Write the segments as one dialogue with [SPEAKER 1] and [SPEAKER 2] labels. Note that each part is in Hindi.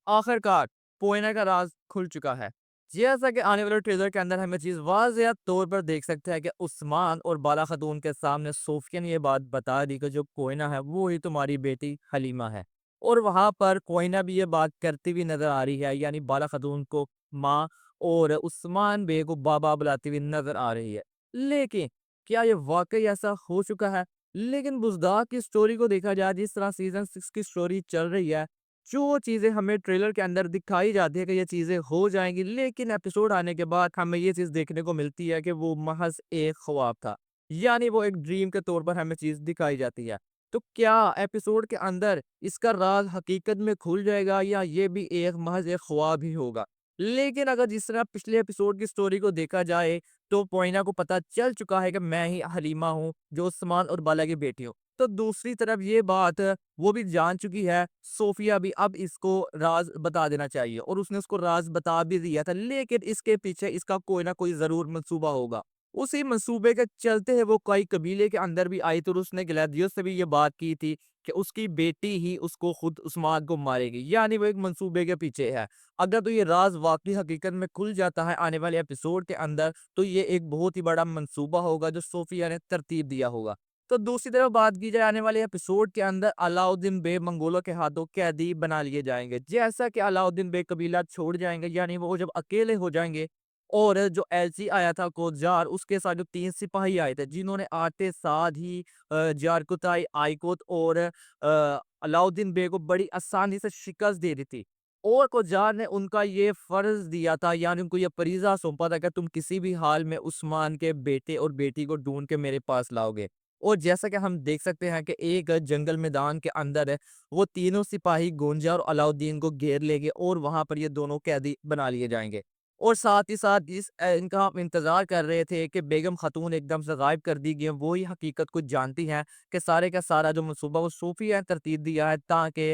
[SPEAKER 1] आखिरकार पोइना का राज खुल चुका है। जैसा कि आने वाले ट्रेलर के अंदर हमें चीज वाज़ेह तौर पर देख सकते हैं कि उस्मान और बाला खातून के सामने सोफिया ने ये बात बता दी कि जो कोयना है वो ही तुम्हारी बेटी हलीमा है। और वहां पर कोयना भी ये बात करती हुई नजर आ रही है, यानी बाला खातून को माँ और उस्मान बे को बाबा बुलाती हुई नजर आ रही है। लेकिन क्या ये वाकई ऐसा हो चुका है? लेकिन बुजदार की स्टोरी को देखा जाए, जिस तरह सीजन 6 की स्टोरी चल रही है, जो चीज़ें हमें ट्रेलर के अंदर दिखाई जाती है कि ये चीज़ें हो जाएँगी, लेकिन एपिसोड आने के बाद हमें ये चीज़ देखने को मिलती है कि वो महज़ एक ख्वाब था। यानी वो एक ड्रीम के तौर पर हमें चीज़ दिखाई जाती है। तो क्या एपिसोड के अंदर इसका राज़ हकीकत में खुल जाएगा, या ये भी एक महज़ एक ख्वाब ही होगा? लेकिन अगर जिस तरह पिछले एपिसोड की स्टोरी को देखा जाए, तो पोइना को पता चल चुका है कि मैं ही हलीमा हूँ, जो उस्मान और बाला की बेटी हूँ। तो दूसरी तरफ ये बात वो भी जान चुकी है, सोफिया भी, अब इसको राज़ बता देना चाहिए, और उसने उसको राज़ बता भी दिया था, लेकिन इसके पीछे इसका कोई ना कोई ज़रूर मंसूबा होगा। उसी मंसूबे के चलते है वो कई कबीले के अंदर भी आई, तो उसने ग्लैदियोस से भी ये बात की थी कि उसकी बेटी ही उसको खुद उस्मान को मारेगी, यानी वो एक मंसूबे के पीछे है। अगर तो ये राज़ वाक़ई हकीकत में खुल जाता है आने वाले एपिसोड के अंदर, तो ये एक बहुत ही बड़ा मंसूबा होगा जो सोफिया ने तरतीब दिया होगा। तो दूसरी तरफ बात की जाए, आने वाले एपिसोड के अंदर अलाउद्दीन बे मंगोलों के हाथों कैदी बना लिए जाएंगे। जैसा कि अलाउद्दीन बे कबीला छोड़ जाएंगे, यानी वो जब अकेले हो जाएंगे, और जो एलची आया था कोजार, उसके साथ जो 3 सिपाही आए थे, जिन्होंने आते साथ ही जारकुताई, आइकोत और अलाउद्दीन बे को बड़ी आसानी से शिकस्त दे दी थी। और कोजार ने उनका ये फर्ज दिया था, यानी उनको ये फरीजा सौंपा था कि तुम किसी भी हाल में उस्मान के बेटे और बेटी को ढूंढ के मेरे पास लाओगे। और जैसा कि हम देख सकते हैं कि एक जंगल मैदान के अंदर है, वो तीनों सिपाही गोंजा और अलाउद्दीन को घेर लेंगे, और वहां पर ये दोनों कैदी बना लिए जाएंगे। और साथ ही साथ इनका हम इंतजार कर रहे थे कि बेगम खातून एकदम से गायब कर दी गई हैं। वो ही हकीकत कुछ जानती हैं कि सारे का सारा जो मनसूबा वो सूफिया ने तरतीब दिया है, ताकि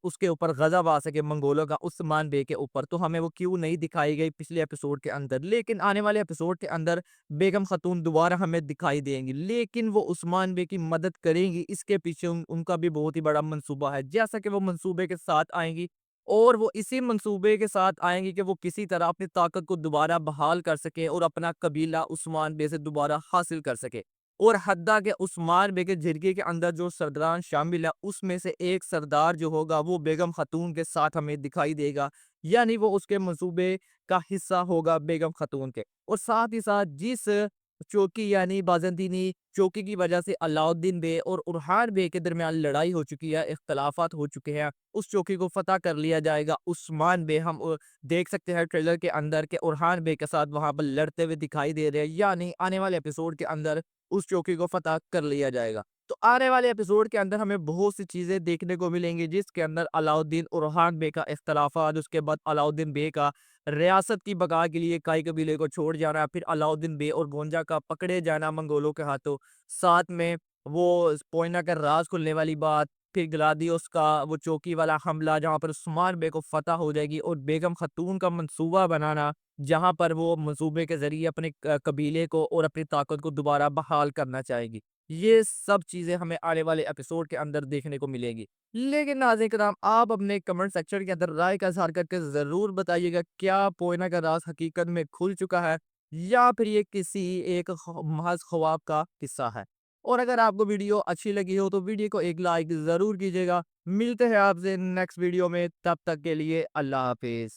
[SPEAKER 1] उसके ऊपर गज़ब आ सके मंगोलों का उस्मान बे के ऊपर। तो हमें वो क्यों नहीं दिखाई गई पिछले एपिसोड के अंदर, लेकिन आने वाले एपिसोड के अंदर बेगम खातून दोबारा हमें दिखाई देंगी, लेकिन वो उस्मान बे की मदद करेंगी। इसके पीछे उनका भी बहुत ही बड़ा मंसूबा है। जैसा कि वो मंसूबे के साथ आएंगी, और वो इसी मंसूबे के साथ आएंगी कि वो किसी तरह अपनी ताकत को दोबारा बहाल कर सके और अपना कबीला उस्मान बे से दोबारा हासिल कर सके। और हद्दा के उस्मान बे के जिरगे के अंदर जो सरदारान शामिल है, उसमें से एक सरदार जो होगा वो बेगम खातून के साथ हमें दिखाई देगा, यानी वो उसके मंसूबे का हिस्सा होगा बेगम खातून के। और साथ ही साथ जिस चौकी यानी बाज़ंतीनी चौकी की वजह से अलाउद्दीन बे और उरहान बे के दरमियान लड़ाई हो चुकी है, इख्तलाफात हो चुके हैं, उस चौकी को फ़तह कर लिया जाएगा। उस्मान बे हम देख सकते हैं ट्रेलर के अंदर के उरहान बे के साथ वहाँ पर लड़ते हुए दिखाई दे रहे हैं, यानी आने वाले एपिसोड के अंदर उस चौकी को फ़तह कर लिया जाएगा। तो आने वाले एपिसोड के अंदर हमें बहुत सी चीज़ें देखने को मिलेंगी, जिसके अंदर अलाउद्दीन उरहान बे का इख्तलाफात, उसके बाद अलाउद्दीन बे का रियासत की बका के लिए काई कबीले को छोड़ जाना, फिर अलाउद्दीन बे और गोंजा का पकड़े जाना मंगोलों के हाथों, साथ में वो पोइना का राज खुलने वाली बात, फिर ग्लादियोस का वो चौकी वाला हमला जहाँ पर उस्मान बे को फतह हो जाएगी, और बेगम खातून का मंसूबा बनाना, जहाँ पर वो मंसूबे के जरिए अपने कबीले को और अपनी ताकत को दोबारा बहाल करना चाहेगी। ये सब चीज़ें हमें आने वाले एपिसोड के अंदर देखने को मिलेगी। लेकिन नाज़रीन कराम, आप अपने कमेंट सेक्शन के अंदर राय का इज़हार करके ज़रूर बताइएगा, क्या पोइना का राज़ हकीकत में खुल चुका है, या फिर ये किसी एक महज़ ख्वाब का किस्सा है? और अगर आपको वीडियो अच्छी लगी हो तो वीडियो को एक लाइक ज़रूर कीजिएगा। मिलते हैं आपसे नेक्स्ट वीडियो में, तब तक के लिए अल्लाह हाफ़िज़।